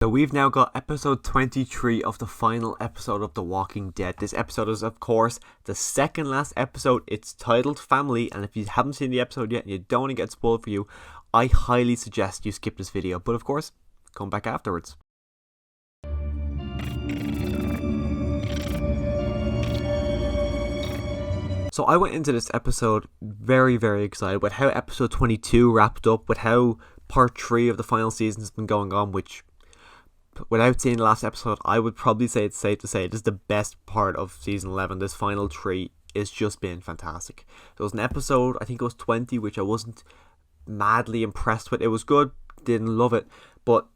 So we've now got episode 23 of the final episode of The Walking Dead. This episode is, of course, the second last episode. It's titled Family, and if you haven't seen the episode yet and you don't want to get spoiled for you, I highly suggest you skip this video. But of course, come back afterwards. So I went into this episode very, very excited with how episode 22 wrapped up, with how part 3 of the final season has been going on, which, without seeing the last episode, I would probably say it's safe to say this is the best part of season 11. This final 3 is just been fantastic. There was an episode, I think it was 20, which I wasn't madly impressed with. It was good, didn't love it, but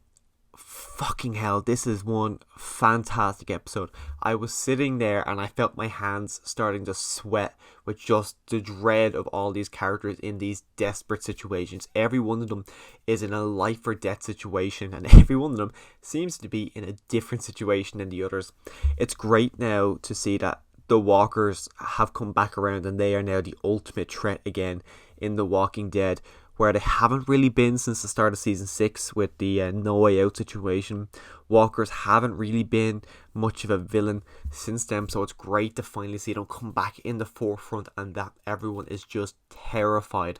fucking hell, this is one fantastic episode. I was sitting there and I felt my hands starting to sweat with just the dread of all these characters in these desperate situations. Every one of them is in a life or death situation, and every one of them seems to be in a different situation than the others. It's great now to see that the walkers have come back around and they are now the ultimate threat again in The Walking Dead, where they haven't really been since the start of season 6 with the No Way Out situation. Walkers haven't really been much of a villain since then, so it's great to finally see them come back in the forefront and that everyone is just terrified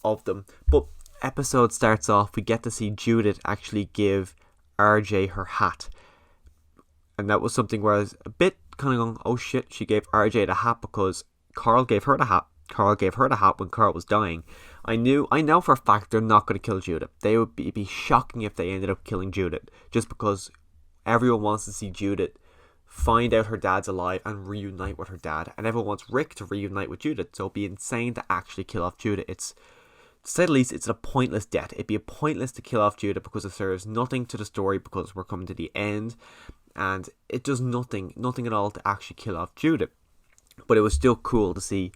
of them. But episode starts off, we get to see Judith actually give RJ her hat, and that was something where I was a bit kind of going, oh shit, she gave RJ the hat because Carl gave her the hat. Carl gave her the hat when Carl was dying. I know for a fact they're not going to kill Judith. They would be shocking if they ended up killing Judith, just because everyone wants to see Judith find out her dad's alive and reunite with her dad, and everyone wants Rick to reunite with Judith. So it'd be insane to actually kill off Judith. It's, to say the least, it's a pointless death. It'd be pointless to kill off Judith because it serves nothing to the story, because we're coming to the end and it does nothing at all to actually kill off Judith. But it was still cool to see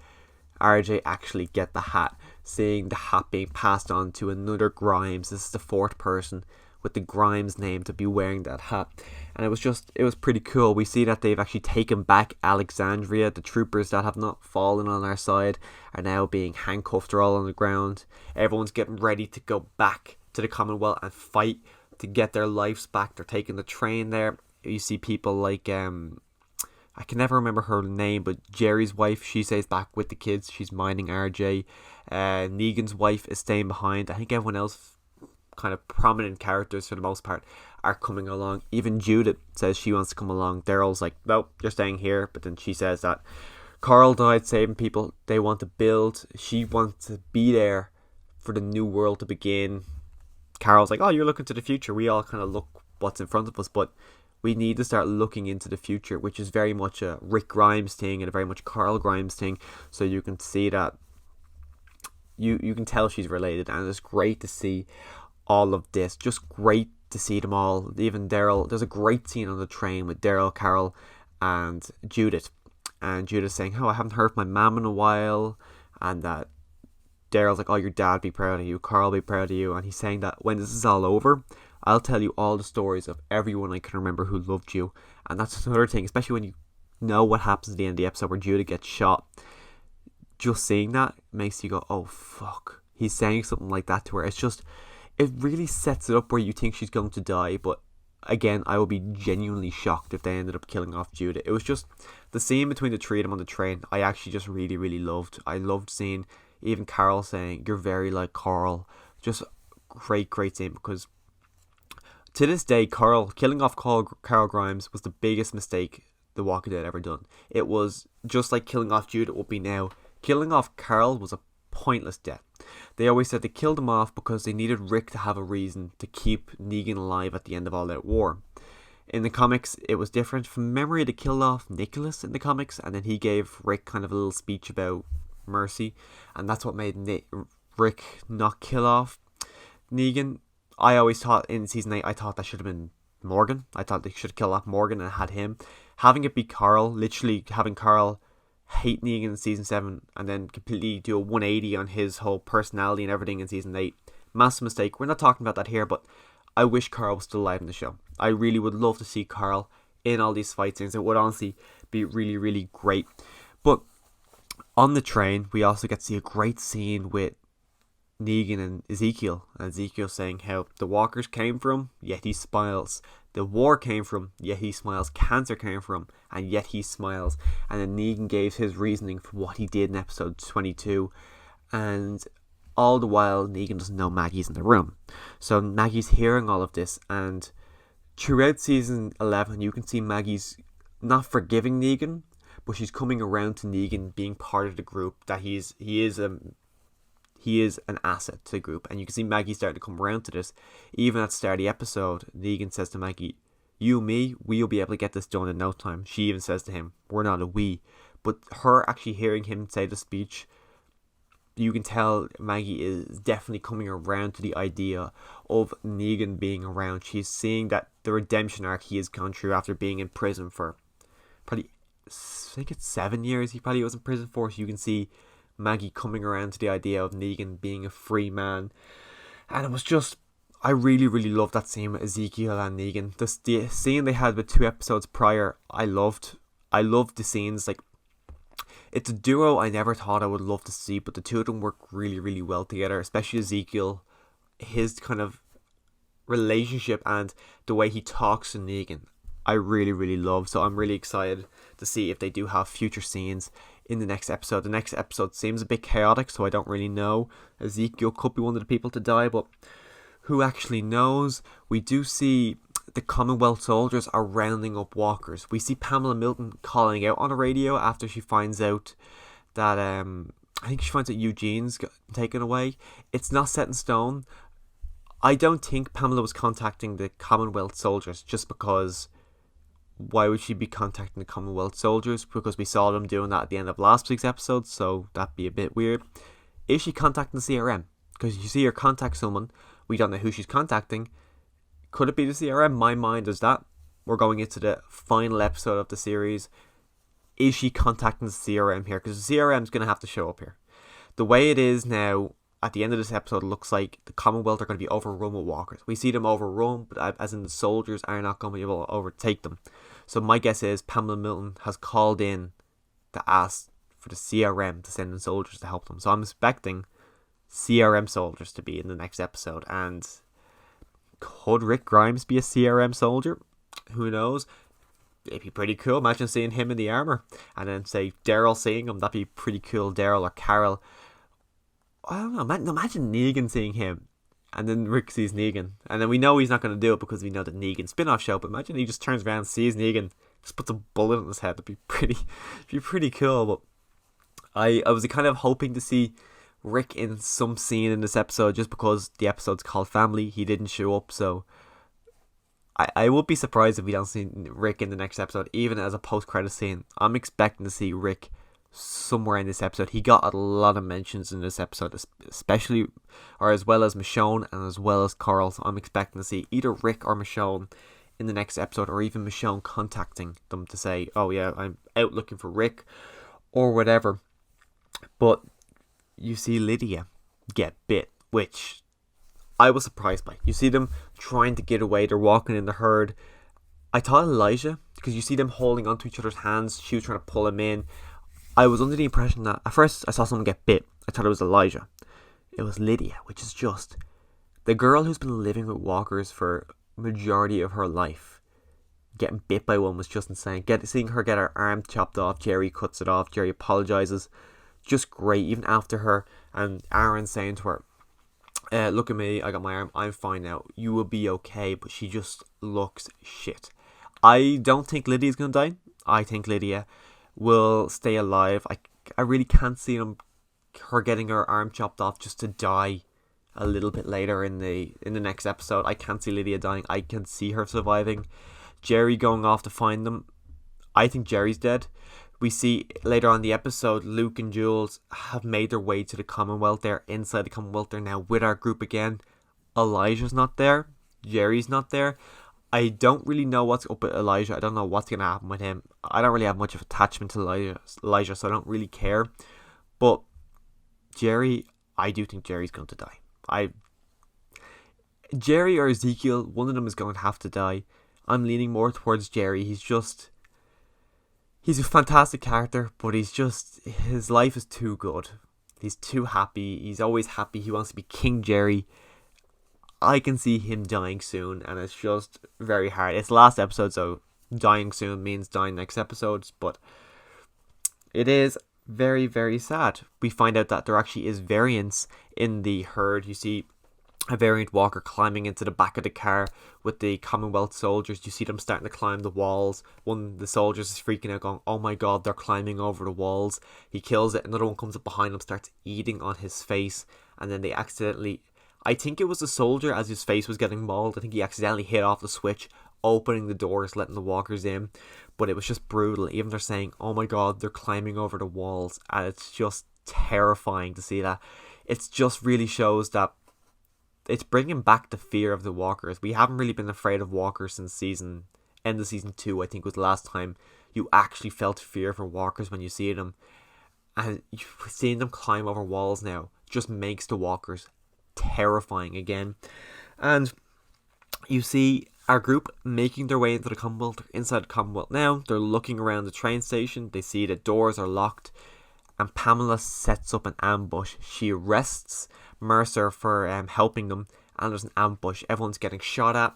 RJ actually get the hat, seeing the hat being passed on to another Grimes. This is the fourth person with the Grimes name to be wearing that hat, and it was pretty cool. We see that they've actually taken back Alexandria. The troopers that have not fallen on our side are now being handcuffed. They're all on the ground. Everyone's getting ready to go back to the Commonwealth and fight to get their lives back. They're taking the train there. You see people like I can never remember her name, but Jerry's wife, she stays back with the kids. She's minding RJ. Negan's wife is staying behind. I think everyone else, kind of prominent characters for the most part, are coming along. Even Judith says she wants to come along. Daryl's like, nope, you're staying here. But then she says that Carl died saving people. They want to build. She wants to be there for the new world to begin. Carol's like, oh, you're looking to the future. We all kind of look what's in front of us, but we need to start looking into the future, which is very much a Rick Grimes thing and a very much Carl Grimes thing. So you can see that you can tell she's related, and it's great to see all of this. Just great to see them all. Even Daryl, there's a great scene on the train with Daryl, Carol and Judith. And Judith saying, oh, I haven't heard from my mum in a while. And that Daryl's like, oh, your dad be proud of you, Carl be proud of you. And he's saying that when this is all over, I'll tell you all the stories of everyone I can remember who loved you. And that's another thing, especially when you know what happens at the end of the episode where Judith gets shot. Just seeing that makes you go, oh fuck, he's saying something like that to her. It's just, it really sets it up where you think she's going to die. But again, I would be genuinely shocked if they ended up killing off Judith. It was just the scene between the three of them on the train, I actually just really, really loved. I loved seeing even Carol saying, you're very like Carl. Just great scene, because to this day, killing off Carl Grimes was the biggest mistake The Walking Dead ever done. It was just like killing off Judith would be now. Killing off Carl was a pointless death. They always said they killed him off because they needed Rick to have a reason to keep Negan alive at the end of all that war. In the comics, it was different. From memory, they killed off Nicholas in the comics, and then he gave Rick kind of a little speech about mercy, and that's what made Rick not kill off Negan. I always thought in season 8, I thought that should have been Morgan. I thought they should have killed off Morgan and had him. Having it be Carl, literally having Carl hate Negan in season 7 and then completely do a 180 on his whole personality and everything in season 8. Massive mistake. We're not talking about that here, but I wish Carl was still alive in the show. I really would love to see Carl in all these fight scenes. It would honestly be really, really great. But on the train, we also get to see a great scene with Negan and Ezekiel. And Ezekiel saying how the walkers came from, yet he smiles. The war came from, yet he smiles. Cancer came from, and yet he smiles. And then Negan gave his reasoning for what he did in episode 22. And all the while, Negan doesn't know Maggie's in the room. So Maggie's hearing all of this, and throughout season 11, you can see Maggie's not forgiving Negan, but she's coming around to Negan being part of the group, that he is an asset to the group. And you can see Maggie starting to come around to this. Even at the start of the episode, Negan says to Maggie, you and me, we'll be able to get this done in no time. She even says to him, we're not a we. But her actually hearing him say the speech, you can tell Maggie is definitely coming around to the idea of Negan being around. She's seeing that the redemption arc he has gone through after being in prison for probably, I think it's 7 years he probably was in prison for. So you can see Maggie coming around to the idea of Negan being a free man. And it was just, I really, really loved that scene with Ezekiel and Negan. The scene they had with 2 episodes prior, I loved the scenes. Like, it's a duo I never thought I would love to see, but the two of them work really, really well together, especially Ezekiel. His kind of relationship and the way he talks to Negan, I really, really love. So I'm really excited to see if they do have future scenes in the next episode. The next episode seems a bit chaotic, so I don't really know. Ezekiel could be one of the people to die, but who actually knows? We do see the Commonwealth soldiers are rounding up walkers. We see Pamela Milton calling out on the radio after she finds out that I think she finds out Eugene's got taken away. It's not set in stone. I don't think Pamela was contacting the Commonwealth soldiers just because. Why would she be contacting the Commonwealth soldiers? Because we saw them doing that at the end of last week's episode, so that'd be a bit weird. Is she contacting the CRM? Because you see her contact someone, we don't know who she's contacting. Could it be the CRM? My mind is that. We're going into the final episode of the series. Is she contacting the CRM here? Because the CRM is going to have to show up here. The way it is now, at the end of this episode, it looks like the Commonwealth are going to be overrun with walkers. We see them overrun, but as in the soldiers are not going to be able to overtake them. So my guess is Pamela Milton has called in to ask for the CRM to send in soldiers to help them. So I'm expecting CRM soldiers to be in the next episode. And could Rick Grimes be a CRM soldier? Who knows? It'd be pretty cool. Imagine seeing him in the armor. And then say Daryl seeing him. That'd be pretty cool. Daryl or Carol. I don't know. Imagine Negan seeing him. And then Rick sees Negan. And then we know he's not going to do it because we know that Negan spin-off show. But imagine he just turns around, sees Negan, just puts a bullet in his head. It'd be pretty cool. But I was kind of hoping to see Rick in some scene in this episode just because the episode's called Family. He didn't show up. So I would be surprised if we don't see Rick in the next episode, even as a post-credit scene. I'm expecting to see Rick somewhere in this episode. He got a lot of mentions in this episode, especially or as well as Michonne and as well as Carl. So I'm expecting to see either Rick or Michonne in the next episode, or even Michonne contacting them to say, oh yeah, I'm out looking for Rick or whatever. But you see Lydia get bit, which I was surprised by. You see them trying to get away, they're walking in the herd. I thought Elijah, because you see them holding onto each other's hands, she was trying to pull him in. I was under the impression that at first I saw someone get bit. I thought it was Elijah. It was Lydia, which is just the girl who's been living with walkers for majority of her life. Getting bit by one was just insane. Seeing her get her arm chopped off, Jerry cuts it off, Jerry apologizes. Just great, even after her and Aaron saying to her, look at me, I got my arm, I'm fine now, you will be okay. But she just looks shit. I don't think Lydia's gonna die. I think Lydia will stay alive. I really can't see her getting her arm chopped off just to die a little bit later in the next episode. I can't see Lydia dying. I can see her surviving. Jerry going off to find them. I think Jerry's dead. We see later on in the episode, Luke and Jules have made their way to the Commonwealth. They're inside the Commonwealth. They're now with our group again. Elijah's not there. Jerry's not there. I don't really know what's up with Elijah. I don't know what's going to happen with him. I don't really have much of attachment to Elijah, so I don't really care. But Jerry, I do think Jerry's going to die. Jerry or Ezekiel, one of them is going to have to die. I'm leaning more towards Jerry. He's a fantastic character, but his life is too good. He's too happy. He's always happy. He wants to be King Jerry. I can see him dying soon, and it's just very hard. It's the last episode, so dying soon means dying next episodes, but it is very, very sad. We find out that there actually is variance in the herd. You see a variant walker climbing into the back of the car with the Commonwealth soldiers. You see them starting to climb the walls. One of the soldiers is freaking out, going, oh my god, they're climbing over the walls. He kills it. Another one comes up behind him, starts eating on his face, and then they accidentally, I think it was the soldier, as his face was getting mauled, I think he accidentally hit off the switch, opening the doors, letting the walkers in. But it was just brutal. Even they're saying, oh my god, they're climbing over the walls, and it's just terrifying to see that. It just really shows that it's bringing back the fear of the walkers. We haven't really been afraid of walkers since end of season 2, I think was the last time you actually felt fear for walkers when you see them. And seeing them climb over walls now just makes the walkers terrifying again. And you see our group making their way into the Commonwealth. They're inside the Commonwealth now. They're looking around the train station. They see the doors are locked, and Pamela sets up an ambush. She arrests Mercer for helping them, and there's an ambush. Everyone's getting shot at.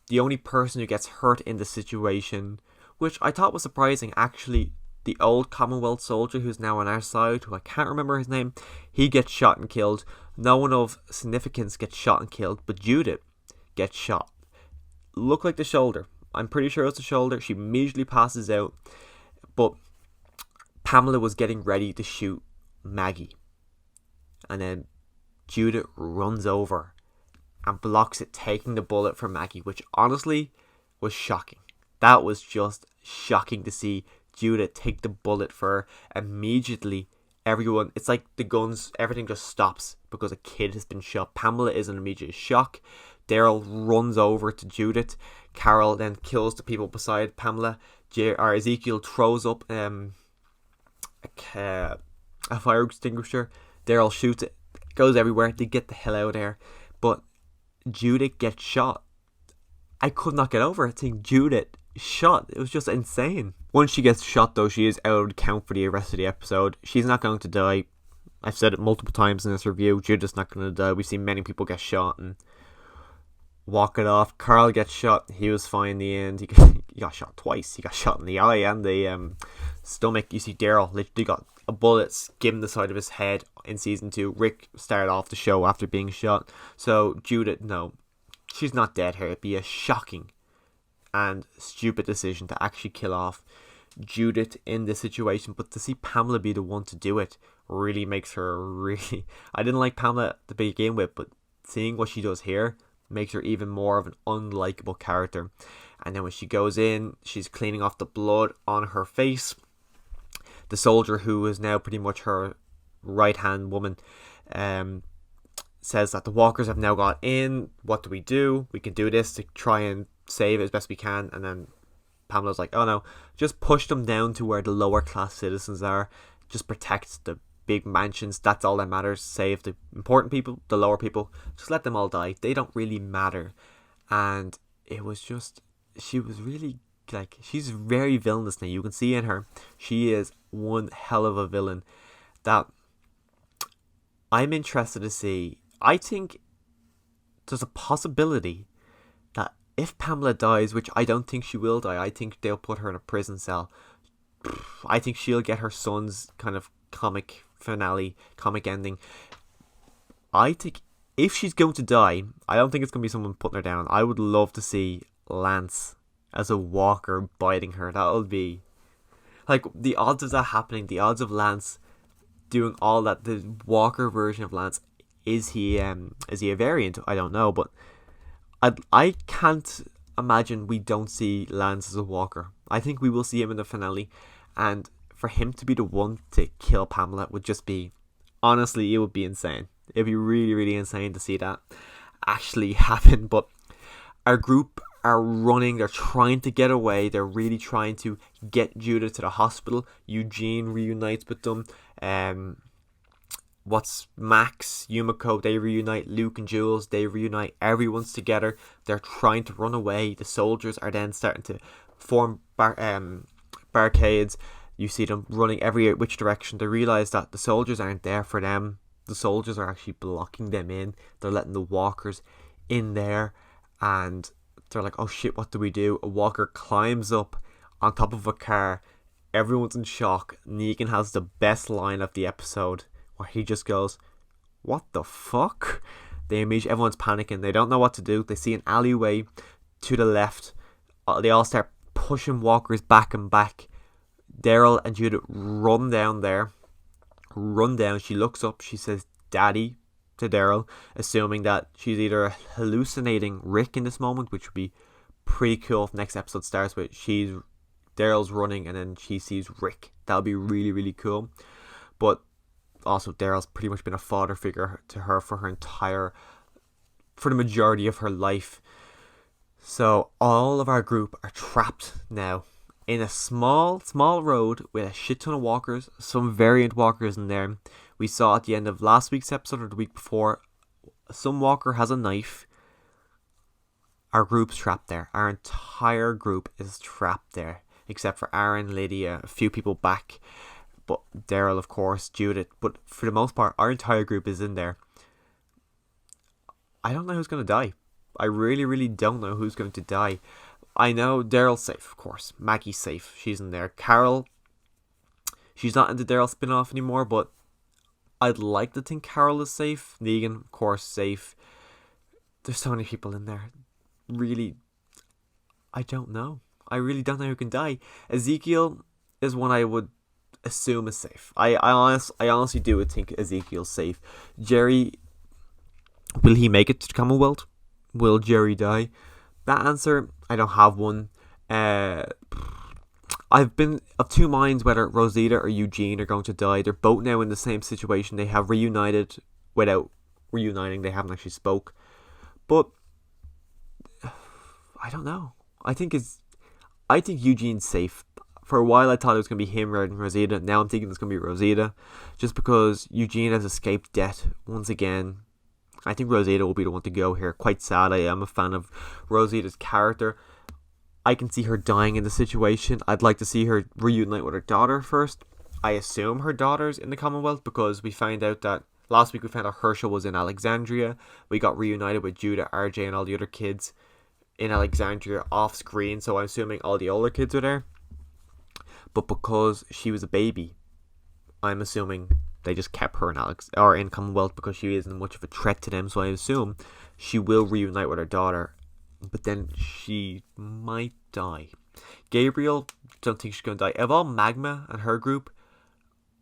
The only person who gets hurt in the situation, which I thought was surprising, actually, the old Commonwealth soldier who's now on our side, who I can't remember his name, he gets shot and killed. No one of significance gets shot and killed, but Judith gets shot. Looked like the shoulder. I'm pretty sure it's the shoulder. She immediately passes out, but Pamela was getting ready to shoot Maggie, and then Judith runs over and blocks it, taking the bullet from Maggie, which honestly was shocking. That was just shocking to see Judith take the bullet for her. Immediately, everyone, it's like the guns, everything just stops because a kid has been shot. Pamela is in immediate shock. Daryl runs over to Judith. Carol then kills the people beside Pamela. Ezekiel throws up a fire extinguisher. Daryl shoots it. It goes everywhere. They get the hell out of there. But Judith gets shot. I could not get over it, seeing Judith shot. It was just insane. Once she gets shot, though, she is out of the count for the rest of the episode. She's not going to die. I've said it multiple times in this review. Judith's not going to die. We've seen many people get shot and walk it off. Carl gets shot. He was fine in the end. He got shot twice. He got shot in the eye and the stomach. You see Daryl literally got a bullet skimmed the side of his head in season 2. Rick started off the show after being shot. So Judith, no, she's not dead here. It'd be a shocking and stupid decision to actually kill off Judith in this situation. But to see Pamela be the one to do it really makes her really... I didn't like Pamela to begin with, but seeing what she does here makes her even more of an unlikable character. And then when she goes in, she's cleaning off the blood on her face. The soldier, who is now pretty much her right hand woman, says that the walkers have now got in. What do? We can do this to try and save it as best we can. And then Pamela's like, oh no, just push them down to where the lower class citizens are. Just protect the big mansions. That's all that matters. Save the important people, the lower people. Just let them all die. They don't really matter. And it was just, she was really, like, she's very villainous now. You can see in her, she is one hell of a villain that I'm interested to see. I think there's a possibility that if Pamela dies, which I don't think she will die, I think they'll put her in a prison cell. I think she'll get her son's kind of comic finale, comic ending. I think if she's going to die, I don't think it's going to be someone putting her down. I would love to see Lance as a walker biting her. That would be, like, the odds of that happening, the odds of Lance doing all that, the walker version of Lance. Is he a variant? I don't know, but I can't imagine we don't see Lance as a walker. I think we will see him in the finale, and for him to be the one to kill Pamela would just be, honestly, it would be insane. It'd be really, really insane to see that actually happen. But our group are running, they're trying to get away, they're really trying to get Judith to the hospital. Eugene reunites with them. Max, Yumiko, they reunite. Luke and Jules, they reunite. Everyone's together. They're trying to run away. The soldiers are then starting to form barricades. You see them running every which direction. They realise that the soldiers aren't there for them. The soldiers are actually blocking them in. They're letting the walkers in there, and they're like, oh shit, what do we do? A walker climbs up on top of a car. Everyone's in shock. Negan has the best line of the episode where he just goes, what the fuck? Everyone's panicking. They don't know what to do. They see an alleyway to the left. They all start pushing walkers back and back. Daryl and Judith run down there. She looks up. She says, Daddy, to Daryl, assuming that she's either hallucinating Rick in this moment, which would be pretty cool if next episode starts with Daryl's running and then she sees Rick. That would be really, really cool. But also, Daryl's pretty much been a father figure to her for the majority of her life. So all of our group are trapped now in a small road with a shit ton of walkers, some variant walkers in there. We saw at the end of last week's episode or the week before, some walker has a knife. Our group's trapped there. Our entire group is trapped there, except for Aaron, Lydia, a few people back, but Daryl, of course, Judith. But for the most part, our entire group is in there. I don't know who's going to die. I really, really don't know who's going to die. I know Daryl's safe, of course. Maggie's safe. She's in there. Carol, she's not in the Daryl spin-off anymore, but I'd like to think Carol is safe. Negan, of course, safe. There's so many people in there. Really, I don't know. I really don't know who can die. Ezekiel is one I would assume is safe. I honestly do think Ezekiel's safe. Jerry, will he make it to the Commonwealth? Will Jerry die? That answer, I don't have one. I've been of two minds whether Rosita or Eugene are going to die. They're both now in the same situation. They have reunited without reuniting. They haven't actually spoke. But I don't know. I think Eugene's safe. For a while I thought it was going to be him rather than Rosita. Now I'm thinking it's going to be Rosita. Just because Eugene has escaped death once again. I think Rosita will be the one to go here. Quite sad. I am a fan of Rosita's character. I can see her dying in the situation. I'd like to see her reunite with her daughter first. I assume her daughter's in the Commonwealth because we found out that last week we found out Herschel was in Alexandria. We got reunited with Judah, RJ and all the other kids in Alexandria off screen. So I'm assuming all the older kids are there. But because she was a baby, I'm assuming they just kept her in Commonwealth because she isn't much of a threat to them. So I assume she will reunite with her daughter, but then she might die. Gabriel, don't think she's going to die. Of all Magma and her group,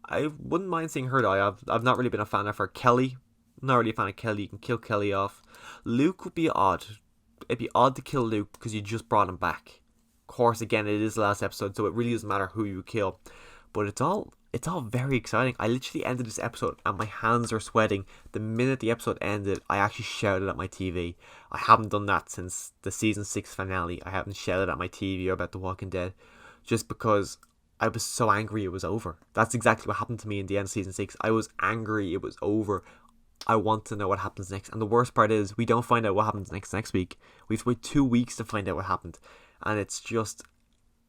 I wouldn't mind seeing her die. I've not really been a fan of her. Kelly, not really a fan of Kelly. You can kill Kelly off. Luke would be odd. It'd be odd to kill Luke because you just brought him back. Of course, again, it is the last episode, so it really doesn't matter who you kill. But it's all very exciting. I literally ended this episode and my hands are sweating. The minute the episode ended, I actually shouted at my TV. I haven't done that since the season 6 finale. I haven't shouted at my TV about The Walking Dead just because I was so angry it was over. That's exactly what happened to me in the end of season 6. I was angry it was over. I want to know what happens next. And the worst part is we don't find out what happens next week. We have to wait 2 weeks to find out what happened. And it's just,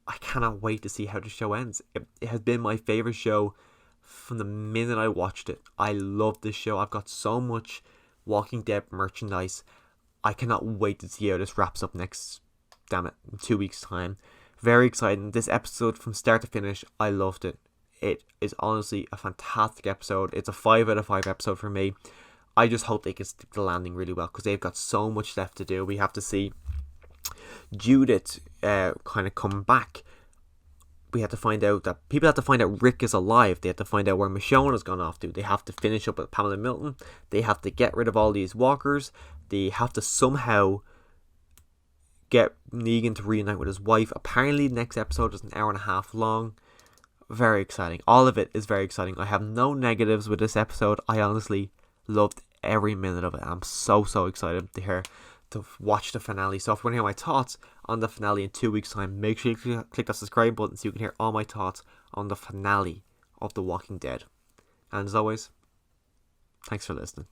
I cannot wait to see how the show ends. It has been my favourite show from the minute I watched it. I love this show. I've got so much Walking Dead merchandise. I cannot wait to see how this wraps up next, in 2 weeks' time. Very exciting. This episode from start to finish, I loved it. It is honestly a fantastic episode. It's a 5 out of 5 episode for me. I just hope they can stick the landing really well because they've got so much left to do. We have to see Judith kind of come back. We have to find out that people have to find out Rick is alive. They have to find out where Michonne has gone off to. They have to finish up with Pamela Milton. They have to get rid of all these walkers. They have to somehow get Negan to reunite with his wife. Apparently the next episode is an hour and a half long. Very exciting. All of it is very exciting. I have no negatives with this episode. I honestly loved every minute of it. I'm so excited to watch the finale. So if you want to hear my thoughts on the finale in 2 weeks' time, make sure you click that subscribe button so you can hear all my thoughts on the finale of The Walking Dead. And as always, thanks for listening.